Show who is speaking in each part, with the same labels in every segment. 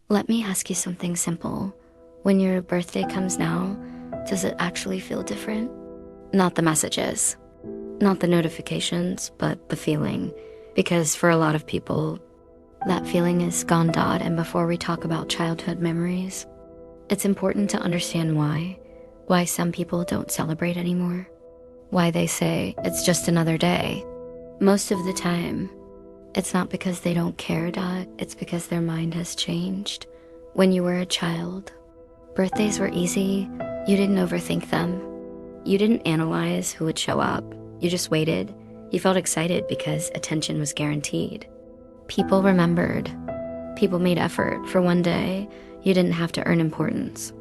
Speaker 1: Let me ask you something simple. When your birthday comes now, does it actually feel different? Not the messages, not the notifications, but the feeling. Because for a lot of people, that feeling is gone. And before we talk about childhood memories, it's important to understand why some people don't celebrate anymore, why they say it's just another day. Most of the time, it's not because they don't care. It's because their mind has changed. When you were a child, birthdays were easy. You didn't overthink them. You didn't analyze who would show up. You just waited. You felt excited because attention was guaranteed. People remembered. People made effort. For one day, you didn't have to earn importance.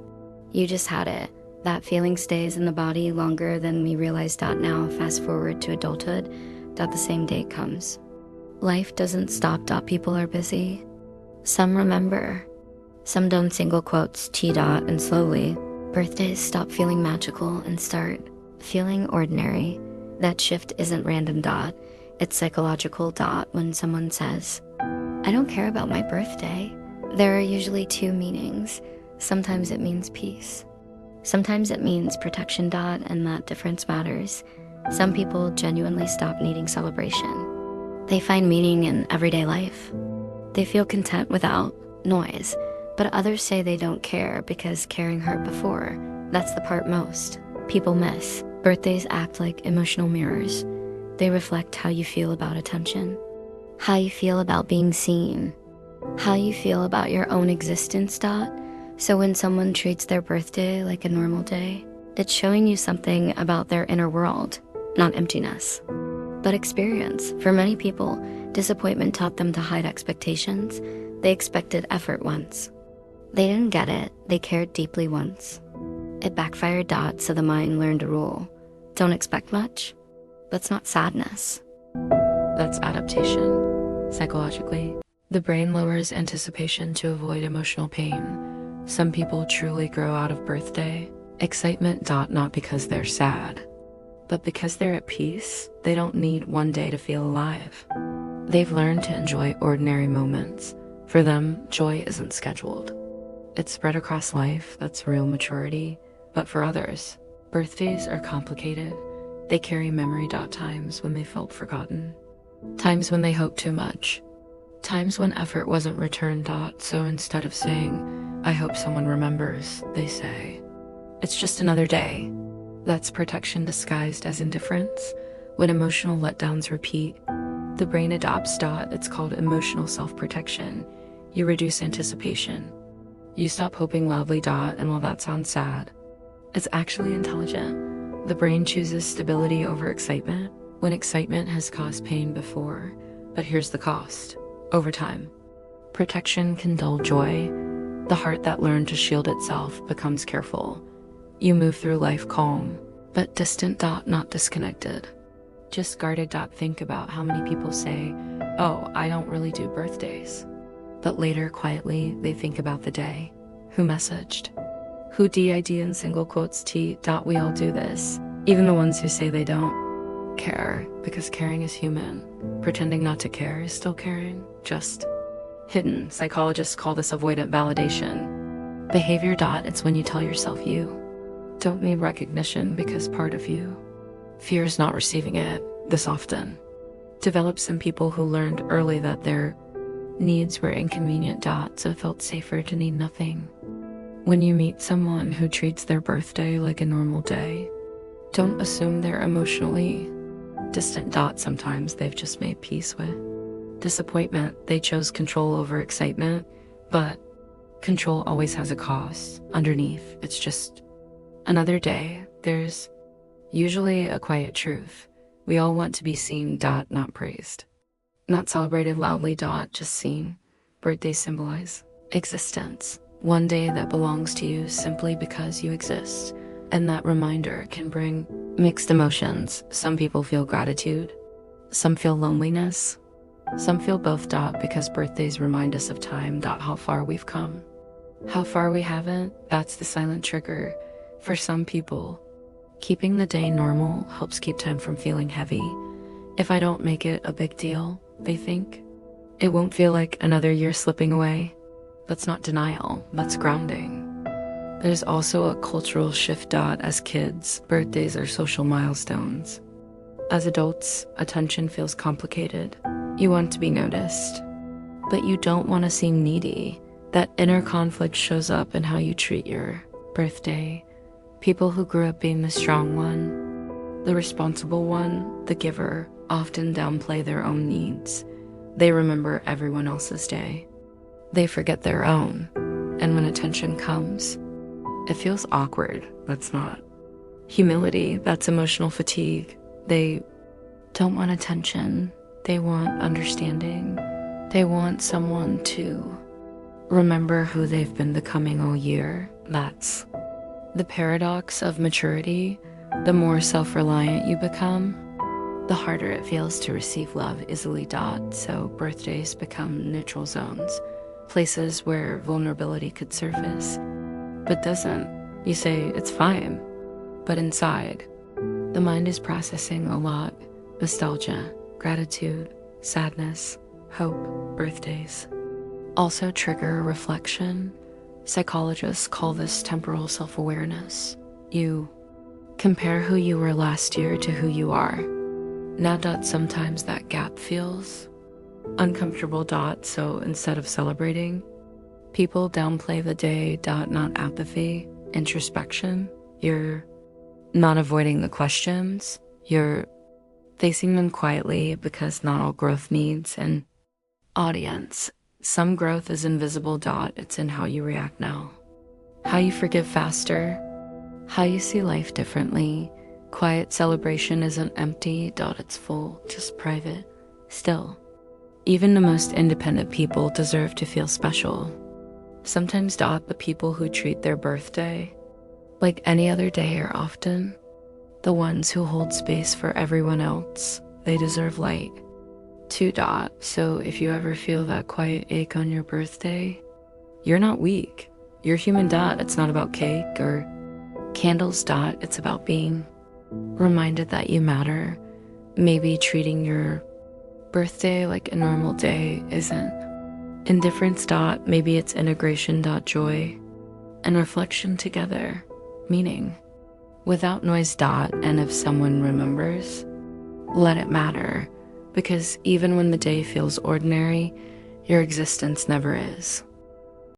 Speaker 1: You just had it. That feeling stays in the body longer than we realize. Now, fast forward to adulthood, the same day comes. Life doesn't stop. People are busy. Some remember. Some don't. Single quotes, and slowly, birthdays stop feeling magical and start feeling ordinary. That shift isn't random. It's psychological. When someone says, I don't care about my birthday, there are usually two meanings. Sometimes it means peace. Sometimes it means protection. And that difference matters. Some people genuinely stop needing celebration. They find meaning in everyday life. They feel content without noise. But others say they don't care because caring hurt before. That's the part most people miss. Birthdays act like emotional mirrors. They reflect how you feel about attention, how you feel about being seen, how you feel about your own existence. So when someone treats their birthday like a normal day, it's showing you something about their inner world, not emptiness, but experience. For many people, disappointment taught them to hide expectations. They expected effort once. They didn't get it. They cared deeply once. It backfired. So the mind learned a rule. Don't expect much. That's not sadness. That's adaptation. Psychologically, the brain lowers anticipation to avoid emotional pain. Some people truly grow out of birthday excitement. Not because they're sad, but because they're at peace. They don't need one day to feel alive. They've learned to enjoy ordinary moments. For them, joy isn't scheduled. It's spread across life. That's real maturity. But for others, birthdays are complicated. They carry memory. Times when they felt forgotten. Times when they hoped too much. Times when effort wasn't returned. So instead of saying, I hope someone remembers, they say, it's just another day. That's protection disguised as indifference. When emotional letdowns repeat, the brain adopts. It's called emotional self-protection. You reduce anticipation. You stop hoping loudly. And while that sounds sad, it's actually intelligent. The brain chooses stability over excitement when excitement has caused pain before. But here's the cost. Over time, protection can dull joy. The heart that learned to shield itself becomes careful. You move through life calm, but distant. Not disconnected. Just guarded. Think about how many people say, oh, I don't really do birthdays. But later, quietly, they think about the day. Who messaged? Who did in single quotes t. We all do this. Even the ones who say they don't care, because caring is human. Pretending not to care is still caring, just hidden. Psychologists call this avoidant validation behavior. It's when you tell yourself you don't need recognition because part of you fears not receiving it. This often develops in people who learned early that their needs were inconvenient. So it felt safer to need nothing. When you meet someone who treats their birthday like a normal day, don't assume they're emotionally distant. Sometimes they've just made peace with disappointment. They chose control over excitement, but control always has a cost. Underneath, it's just another day. There's usually a quiet truth. We all want to be seen. Not praised. Not celebrated loudly. Just seen. Birthdays symbolize existence. One day that belongs to you simply because you exist. And that reminder can bring mixed emotions. Some people feel gratitude. Some feel loneliness. Some feel both. Because birthdays remind us of time. How far we've come. How far we haven't. That's the silent trigger. For some people, keeping the day normal helps keep time from feeling heavy. If I don't make it a big deal, they think, it won't feel like another year slipping away.
Speaker 2: That's not denial, that's grounding. There's also a cultural shift. As kids, birthdays are social milestones. As adults, attention feels complicated. You want to be noticed, but you don't want to seem needy. That inner conflict shows up in how you treat your birthday. People who grew up being the strong one, the responsible one, the giver, often downplay their own needs. They remember everyone else's day. They forget their own. And when attention comes, it feels awkward. That's not humility, that's emotional fatigue. They don't want attention. They want understanding. They want someone to remember who they've been becoming all year. That's the paradox of maturity. The more self-reliant you become, the harder it feels to receive love easily. So birthdays become neutral zones, places where vulnerability could surface, but doesn't. You say it's fine, but inside, the mind is processing a lot. Nostalgia, gratitude, sadness, hope. Birthdays also trigger reflection. Psychologists call this temporal self-awareness. You compare who you were last year to who you are now. Sometimes that gap feels uncomfortable. So instead of celebrating, people downplay the day. Not apathy, introspection. You're not avoiding the questions. You're facing them quietly, because not all growth needs an audience. Some growth is invisible. It's in how you react now, how you forgive faster, how you see life differently. Quiet celebration isn't empty. It's full, just private. Still, even the most independent people deserve to feel special. Sometimes. The people who treat their birthday like any other day are often the ones who hold space for everyone else. They deserve light too. So if you ever feel that quiet ache on your birthday, you're not weak. You're human. It's not about cake or candles. It's about being reminded that you matter. Maybe treating your birthday like a normal day isn't indifference. Maybe it's integration. Joy and reflection together. Meaning without noise. And if someone remembers, let it matter. Because even when the day feels ordinary, your existence never is.